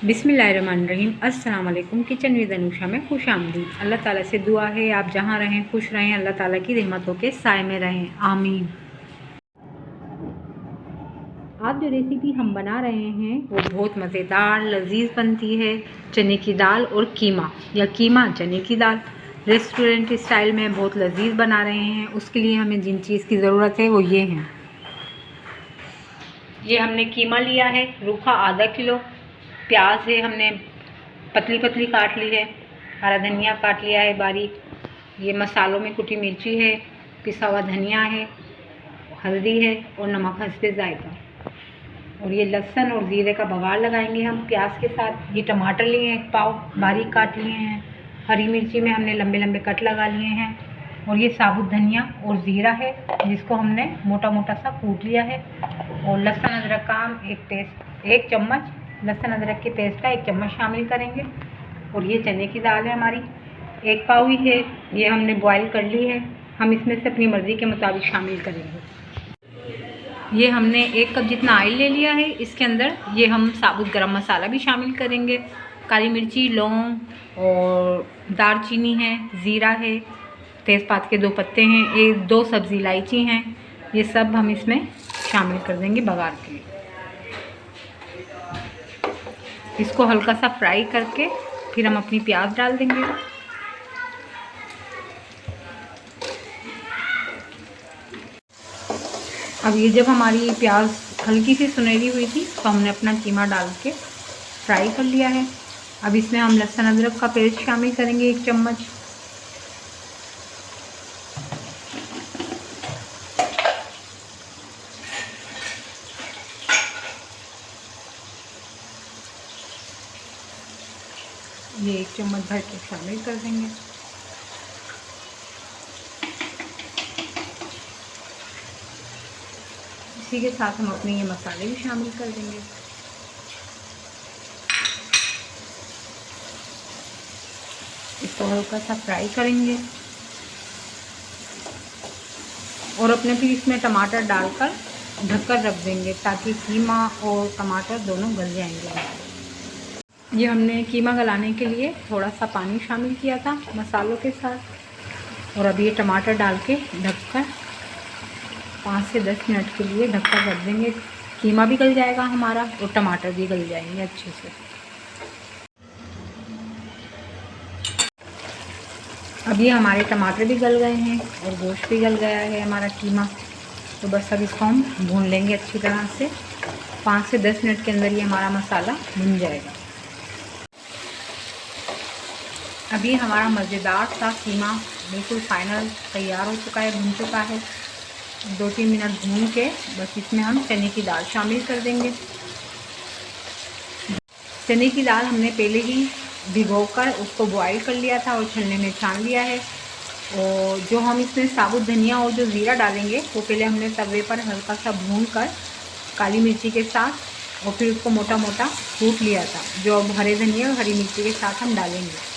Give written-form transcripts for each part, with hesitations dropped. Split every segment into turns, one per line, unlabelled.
बिस्मिल्लाहिर्रहमानिर्रहीम। अस्सलाम वालेकुम। किचन विद अनुषा में खुश आमदीद। अल्लाह ताला से दुआ है आप जहाँ रहें खुश रहें, अल्लाह ताला की रहमतों के साए में रहें, आमीन। आज जो रेसिपी हम बना रहे हैं वो बहुत मज़ेदार लजीज बनती है। चने की दाल और कीमा या कीमा चने की दाल रेस्टोरेंट स्टाइल में बहुत लजीज बना रहे हैं। उसके लिए हमें जिन चीज़ की ज़रूरत है वो ये हैं। ये हमने कीमा लिया है रूखा आधा किलो, प्याज है हमने पतली पतली काट ली है, हरा धनिया काट लिया है बारीक, ये मसालों में कुटी मिर्ची है, पिसा हुआ धनिया है, हल्दी है और नमक हस्बे जायका। और ये लहसुन और ज़ीरे का बघार लगाएंगे हम प्याज के साथ। ये टमाटर लिए हैं 1 पाव बारीक काट लिए हैं, हरी मिर्ची में हमने लंबे लंबे कट लगा लिए हैं, और ये साबुत धनिया और ज़ीरा है जिसको हमने मोटा मोटा सा कूट लिया है। और लहसुन अदरक का हम एक चम्मच लहसुन अदरक के पेस्ट का 1 चम्मच शामिल करेंगे। और ये चने की दाल है हमारी 1 पाव ही है, ये हमने बॉईल कर ली है। हम इसमें से अपनी मर्ज़ी के मुताबिक शामिल करेंगे। ये हमने 1 कप जितना ऑयल ले लिया है, इसके अंदर ये हम साबुत गरम मसाला भी शामिल करेंगे। काली मिर्ची, लौंग और दालचीनी है, ज़ीरा है, तेज़पात के 2 पत्ते हैं, 2 सब्ज़ी इलायची हैं, ये सब हम इसमें शामिल कर देंगे बघार के लिए। इसको हल्का सा फ्राई करके फिर हम अपनी प्याज डाल देंगे। अब ये जब हमारी प्याज हल्की सी सुनहरी हुई थी तो हमने अपना कीमा डाल के फ्राई कर लिया है। अब इसमें हम लहसुन अदरक का पेस्ट शामिल करेंगे 1 चम्मच। ये 1 चम्मच भर के शामिल कर देंगे। इसी के साथ हम अपने ये मसाले भी शामिल कर देंगे। इसको हल्का सा फ्राई करेंगे और अपने फिर इसमें टमाटर डालकर ढककर रख देंगे ताकि कीमा और टमाटर दोनों गल जाएंगे। ये हमने कीमा गलाने के लिए थोड़ा सा पानी शामिल किया था मसालों के साथ, और अब ये टमाटर डाल के ढककर 5 से 10 मिनट के लिए ढककर रख देंगे। कीमा भी गल जाएगा हमारा और टमाटर भी गल जाएंगे अच्छे से। अब ये हमारे टमाटर भी गल गए हैं और गोश्त भी गल गया है हमारा कीमा। तो बस अब इसको हम भून लेंगे अच्छी तरह से। 5 से 10 मिनट के अंदर ये हमारा मसाला भुन जाएगा। अभी हमारा मज़ेदार सा कीमा बिल्कुल फाइनल तैयार हो चुका है, भुन चुका है। 2-3 मिनट भून के बस इसमें हम चने की दाल शामिल कर देंगे। चने की दाल हमने पहले ही भिगोकर उसको बॉईल कर लिया था और छलने में छान लिया है। और जो हम इसमें साबुत धनिया और जो ज़ीरा डालेंगे वो पहले हमने तवे पर हल्का सा भून कर काली मिर्ची के साथ और फिर उसको मोटा मोटा कूट लिया था, जो अब हरे धनिया और हरी मिर्ची के साथ हम डालेंगे।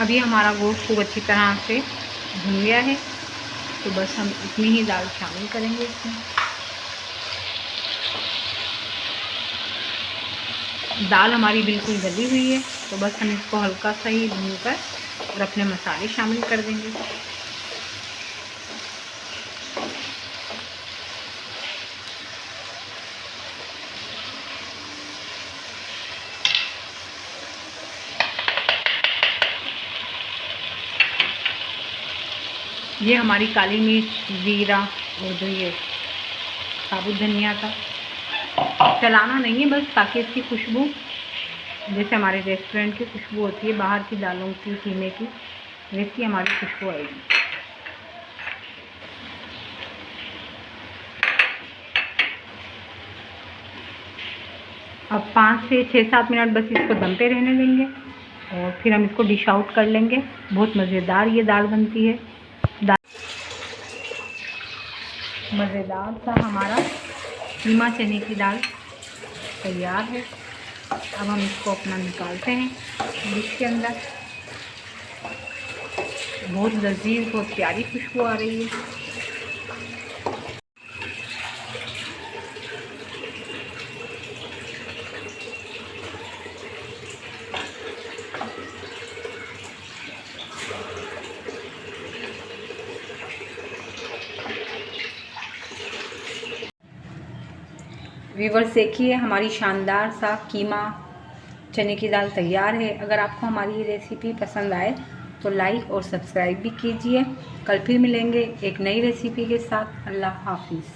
अभी हमारा गोश्त खूब अच्छी तरह से भुन गया है, तो बस हम इतनी ही दाल शामिल करेंगे इसमें। दाल हमारी बिल्कुल गली हुई है, तो बस हम इसको हल्का सा ही भूनकर और अपने मसाले शामिल कर देंगे। ये हमारी काली मिर्च, ज़ीरा और जो ये साबुत धनिया का चलाना नहीं है बस, ताकि इसकी खुशबू जैसे हमारे रेस्टोरेंट की खुशबू होती है बाहर की दालों की, कीमे की, वैसी हमारी खुशबू आएगी। अब 5 से 6-7 मिनट बस इसको दम पे रहने देंगे और फिर हम इसको डिश आउट कर लेंगे। बहुत मज़ेदार ये दाल बनती है। मज़ेदार सा हमारा कीमा चने की दाल तैयार है। अब हम इसको अपना निकालते हैं डिश के अंदर। बहुत लजीज, बहुत प्यारी खुशबू आ रही है। व्यूवर्स देखिए हमारी शानदार सा कीमा चने की दाल तैयार है। अगर आपको हमारी ये रेसिपी पसंद आए तो लाइक और सब्सक्राइब भी कीजिए। कल फिर मिलेंगे एक नई रेसिपी के साथ। अल्लाह हाफिज़।